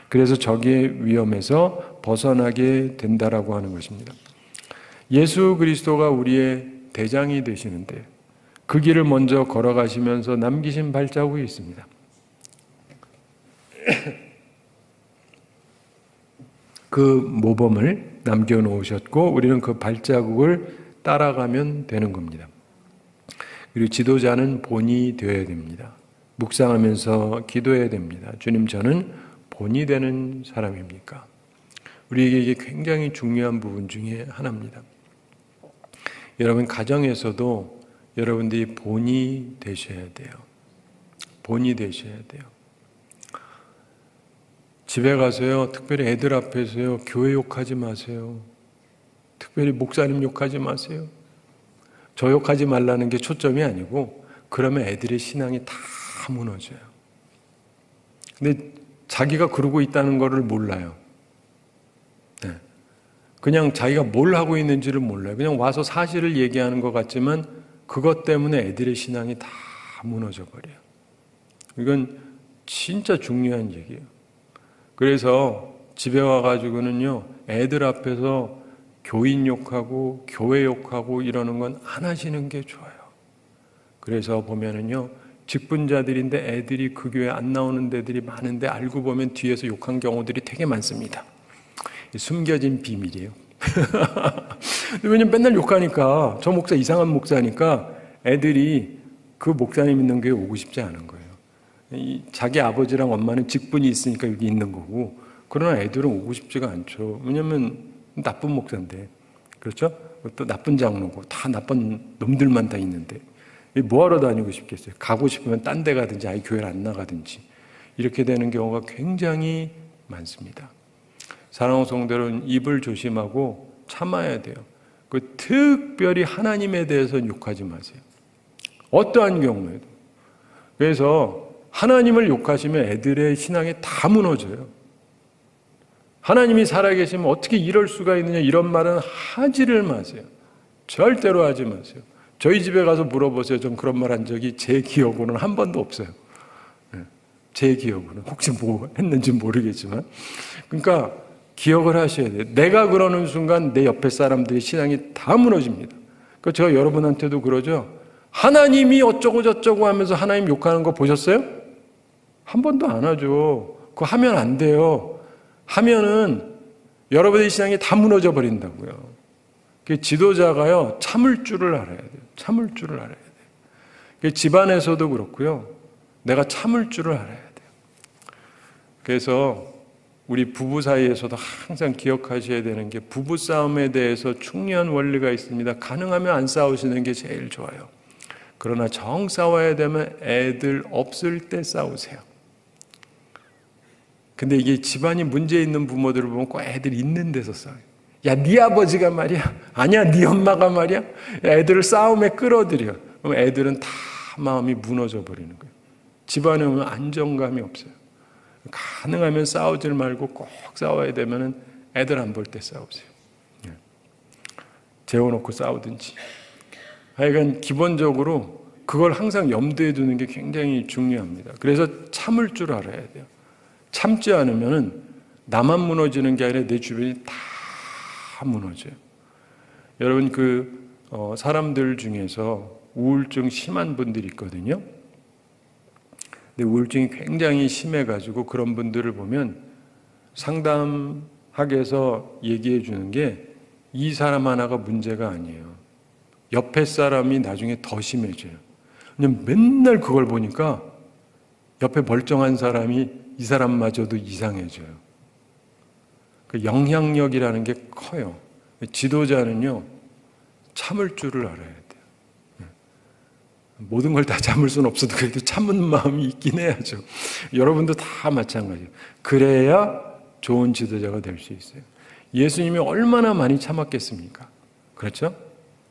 그래서 적의 위험에서 벗어나게 된다라고 하는 것입니다. 예수 그리스도가 우리의 대장이 되시는데 그 길을 먼저 걸어가시면서 남기신 발자국이 있습니다. 그 모범을 남겨놓으셨고 우리는 그 발자국을 따라가면 되는 겁니다. 그리고 지도자는 본이 되어야 됩니다. 묵상하면서 기도해야 됩니다. 주님, 저는 본이 되는 사람입니까? 우리에게 이게 굉장히 중요한 부분 중에 하나입니다. 여러분, 가정에서도 여러분들이 본이 되셔야 돼요. 본이 되셔야 돼요. 집에 가서요, 특별히 애들 앞에서요, 교회 욕하지 마세요. 특별히 목사님 욕하지 마세요. 저 욕하지 말라는 게 초점이 아니고, 그러면 애들의 신앙이 다 무너져요. 근데 자기가 그러고 있다는 것을 몰라요. 네. 그냥 자기가 뭘 하고 있는지를 몰라요. 그냥 와서 사실을 얘기하는 것 같지만 그것 때문에 애들의 신앙이 다 무너져 버려요. 이건 진짜 중요한 얘기예요. 그래서 집에 와가지고는요, 애들 앞에서 교인 욕하고 교회 욕하고 이러는 건 안 하시는 게 좋아요. 그래서 보면은요, 직분자들인데 애들이 그 교회 안 나오는 데들이 많은데 알고 보면 뒤에서 욕한 경우들이 되게 많습니다. 숨겨진 비밀이에요. 왜냐면 맨날 욕하니까, 저 목사 이상한 목사니까 애들이 그 목사님 있는 교회 오고 싶지 않은 거예요. 자기 아버지랑 엄마는 직분이 있으니까 여기 있는 거고, 그러나 애들은 오고 싶지가 않죠. 왜냐면 나쁜 목사인데, 그렇죠? 또 나쁜 장로고 다 나쁜 놈들만 다 있는데 뭐하러 다니고 싶겠어요? 가고 싶으면 딴 데 가든지 아예 교회를 안 나가든지 이렇게 되는 경우가 굉장히 많습니다. 사랑하는 성도들은 입을 조심하고 참아야 돼요. 그 특별히 하나님에 대해서 욕하지 마세요. 어떠한 경우에도. 그래서 하나님을 욕하시면 애들의 신앙이 다 무너져요. 하나님이 살아계시면 어떻게 이럴 수가 있느냐 이런 말은 하지를 마세요. 절대로 하지 마세요. 저희 집에 가서 물어보세요. 전 그런 말 한 적이 제 기억으로는 한 번도 없어요. 제 기억으로는. 혹시 뭐 했는지 모르겠지만. 그러니까 기억을 하셔야 돼요. 내가 그러는 순간 내 옆에 사람들의 신앙이 다 무너집니다. 그러니까 제가 여러분한테도 그러죠. 하나님이 어쩌고 저쩌고 하면서 하나님 욕하는 거 보셨어요? 한 번도 안 하죠. 그거 하면 안 돼요. 하면은 여러분의 신앙이 다 무너져 버린다고요. 그 지도자가요, 참을 줄을 알아야 돼요. 참을 줄을 알아야 돼요. 집안에서도 그렇고요. 내가 참을 줄을 알아야 돼요. 그래서 우리 부부 사이에서도 항상 기억하셔야 되는 게 부부 싸움에 대해서 중요한 원리가 있습니다. 가능하면 안 싸우시는 게 제일 좋아요. 그러나 정 싸워야 되면 애들 없을 때 싸우세요. 근데 이게 집안이 문제 있는 부모들을 보면 꼭 애들이 있는 데서 싸워요. 야, 네 아버지가 말이야. 아니야, 네 엄마가 말이야. 애들을 싸움에 끌어들여. 그럼 애들은 다 마음이 무너져 버리는 거예요. 집안에 오면 안정감이 없어요. 가능하면 싸우지 말고 꼭 싸워야 되면은 애들 안 볼 때 싸우세요. 재워놓고 싸우든지. 하여간 기본적으로 그걸 항상 염두에 두는 게 굉장히 중요합니다. 그래서 참을 줄 알아야 돼요. 참지 않으면은 나만 무너지는 게 아니라 내 주변이 다 무너져요. 여러분 사람들 중에서 우울증 심한 분들이 있거든요. 근데 우울증이 굉장히 심해가지고 그런 분들을 보면 상담학에서 얘기해 주는 게 이 사람 하나가 문제가 아니에요. 옆에 사람이 나중에 더 심해져요. 그냥 맨날 그걸 보니까 옆에 멀쩡한 사람이 이 사람마저도 이상해져요. 그 영향력이라는 게 커요. 지도자는요, 참을 줄을 알아야 돼요. 모든 걸 다 참을 수는 없어도 그래도 참는 마음이 있긴 해야죠. 여러분도 다 마찬가지예요. 그래야 좋은 지도자가 될 수 있어요. 예수님이 얼마나 많이 참았겠습니까? 그렇죠?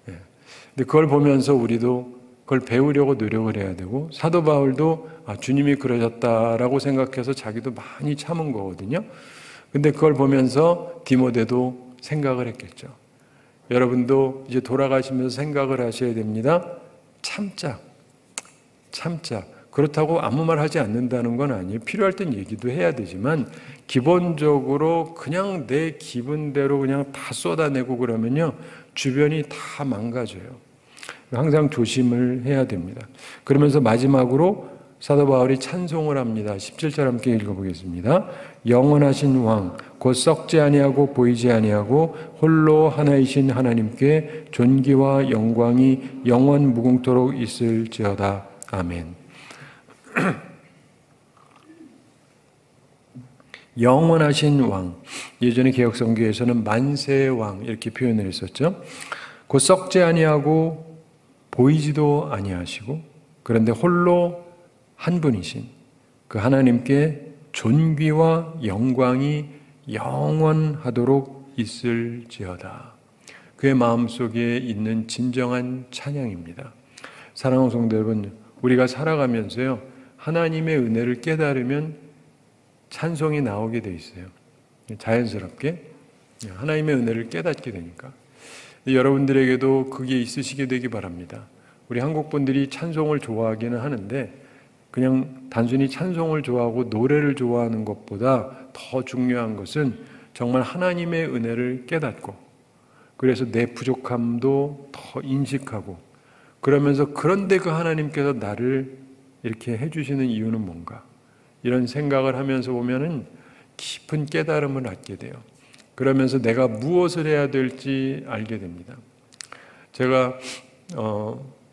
근데 그걸 보면서 우리도 그걸 배우려고 노력을 해야 되고, 사도 바울도 주님이 그러셨다라고 생각해서 자기도 많이 참은 거거든요. 근데 그걸 보면서 디모데도 생각을 했겠죠. 여러분도 이제 돌아가시면서 생각을 하셔야 됩니다. 참자. 그렇다고 아무 말 하지 않는다는 건 아니에요. 필요할 땐 얘기도 해야 되지만 기본적으로 그냥 내 기분대로 그냥 다 쏟아내고 그러면요, 주변이 다 망가져요. 항상 조심을 해야 됩니다. 그러면서 마지막으로 사도 바울이 찬송을 합니다. 17절 함께 읽어보겠습니다. 영원하신 왕, 곧 썩지 아니하고 보이지 아니하고 홀로 하나이신 하나님께 존귀와 영광이 영원 무궁토록 있을지어다. 아멘. 영원하신 왕, 예전에 개역성경에서는 만세의 왕 이렇게 표현을 했었죠. 곧 썩지 아니하고 보이지도 아니하시고 그런데 홀로 한 분이신 그 하나님께 존귀와 영광이 영원하도록 있을지어다. 그의 마음속에 있는 진정한 찬양입니다. 사랑하는 성도 여러분, 우리가 살아가면서요, 하나님의 은혜를 깨달으면 찬송이 나오게 돼 있어요. 자연스럽게 하나님의 은혜를 깨닫게 되니까. 여러분들에게도 그게 있으시게 되기 바랍니다. 우리 한국 분들이 찬송을 좋아하기는 하는데 그냥 단순히 찬송을 좋아하고 노래를 좋아하는 것보다 더 중요한 것은 정말 하나님의 은혜를 깨닫고, 그래서 내 부족함도 더 인식하고, 그러면서 그런데 그 하나님께서 나를 이렇게 해주시는 이유는 뭔가, 이런 생각을 하면서 보면은 깊은 깨달음을 얻게 돼요. 그러면서 내가 무엇을 해야 될지 알게 됩니다. 제가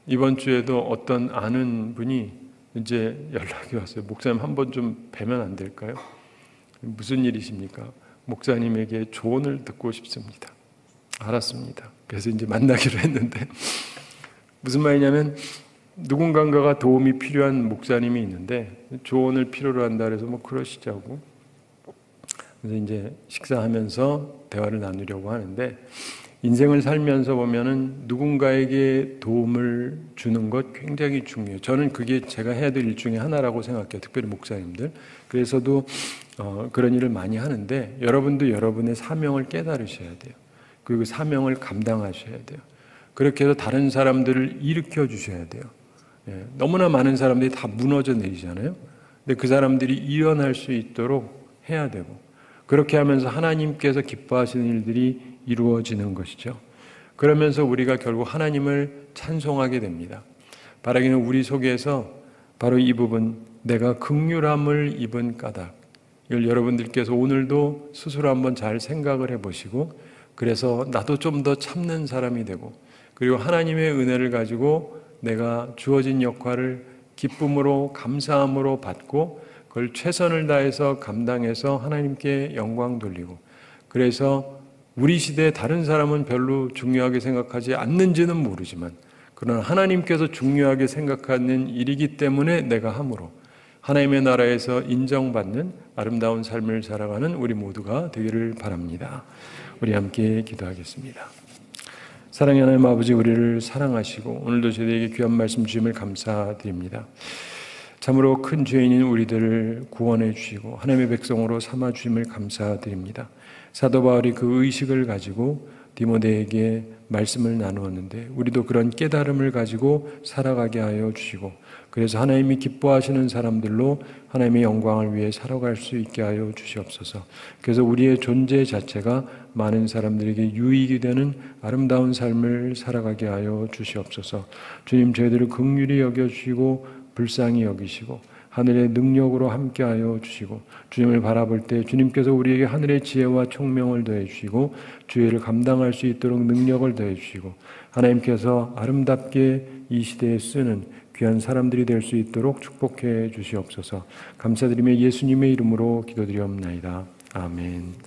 이번 주에도 어떤 아는 분이 이제 연락이 왔어요. 목사님 한번 좀 뵈면 안 될까요? 무슨 일이십니까? 목사님에게 조언을 듣고 싶습니다. 알았습니다. 그래서 이제 만나기로 했는데 무슨 말이냐면 누군가가 도움이 필요한 목사님이 있는데 조언을 필요로 한다 그래서 뭐 그러시자고. 그래서 이제 식사하면서 대화를 나누려고 하는데, 인생을 살면서 보면은 누군가에게 도움을 주는 것 굉장히 중요해요. 저는 그게 제가 해야 될 일 중에 하나라고 생각해요. 특별히 목사님들. 그래서도 그런 일을 많이 하는데, 여러분도 여러분의 사명을 깨달으셔야 돼요. 그리고 사명을 감당하셔야 돼요. 그렇게 해서 다른 사람들을 일으켜 주셔야 돼요. 너무나 많은 사람들이 다 무너져 내리잖아요. 근데 그 사람들이 일어날 수 있도록 해야 되고, 그렇게 하면서 하나님께서 기뻐하시는 일들이 이루어지는 것이죠. 그러면서 우리가 결국 하나님을 찬송하게 됩니다. 바라기는 우리 속에서 바로 이 부분, 내가 긍휼함을 입은 까닭, 이걸 여러분들께서 오늘도 스스로 한번 잘 생각을 해보시고, 그래서 나도 좀 더 참는 사람이 되고, 그리고 하나님의 은혜를 가지고 내가 주어진 역할을 기쁨으로 감사함으로 받고 그걸 최선을 다해서 감당해서 하나님께 영광 돌리고, 그래서 우리 시대에 다른 사람은 별로 중요하게 생각하지 않는지는 모르지만 그러나 하나님께서 중요하게 생각하는 일이기 때문에 내가 함으로 하나님의 나라에서 인정받는 아름다운 삶을 살아가는 우리 모두가 되기를 바랍니다. 우리 함께 기도하겠습니다. 사랑의 하나님 아버지, 우리를 사랑하시고 오늘도 저희에게 귀한 말씀 주심을 감사드립니다. 참으로 큰 죄인인 우리들을 구원해 주시고 하나님의 백성으로 삼아 주심을 감사드립니다. 사도 바울이 그 의식을 가지고 디모데에게 말씀을 나누었는데 우리도 그런 깨달음을 가지고 살아가게 하여 주시고, 그래서 하나님이 기뻐하시는 사람들로 하나님의 영광을 위해 살아갈 수 있게 하여 주시옵소서. 그래서 우리의 존재 자체가 많은 사람들에게 유익이 되는 아름다운 삶을 살아가게 하여 주시옵소서. 주님, 저희들을 긍휼히 여겨주시고 불쌍히 여기시고 하늘의 능력으로 함께하여 주시고, 주님을 바라볼 때 주님께서 우리에게 하늘의 지혜와 총명을 더해 주시고 주의를 감당할 수 있도록 능력을 더해 주시고, 하나님께서 아름답게 이 시대에 쓰는 귀한 사람들이 될 수 있도록 축복해 주시옵소서. 감사드리며 예수님의 이름으로 기도드리옵나이다. 아멘.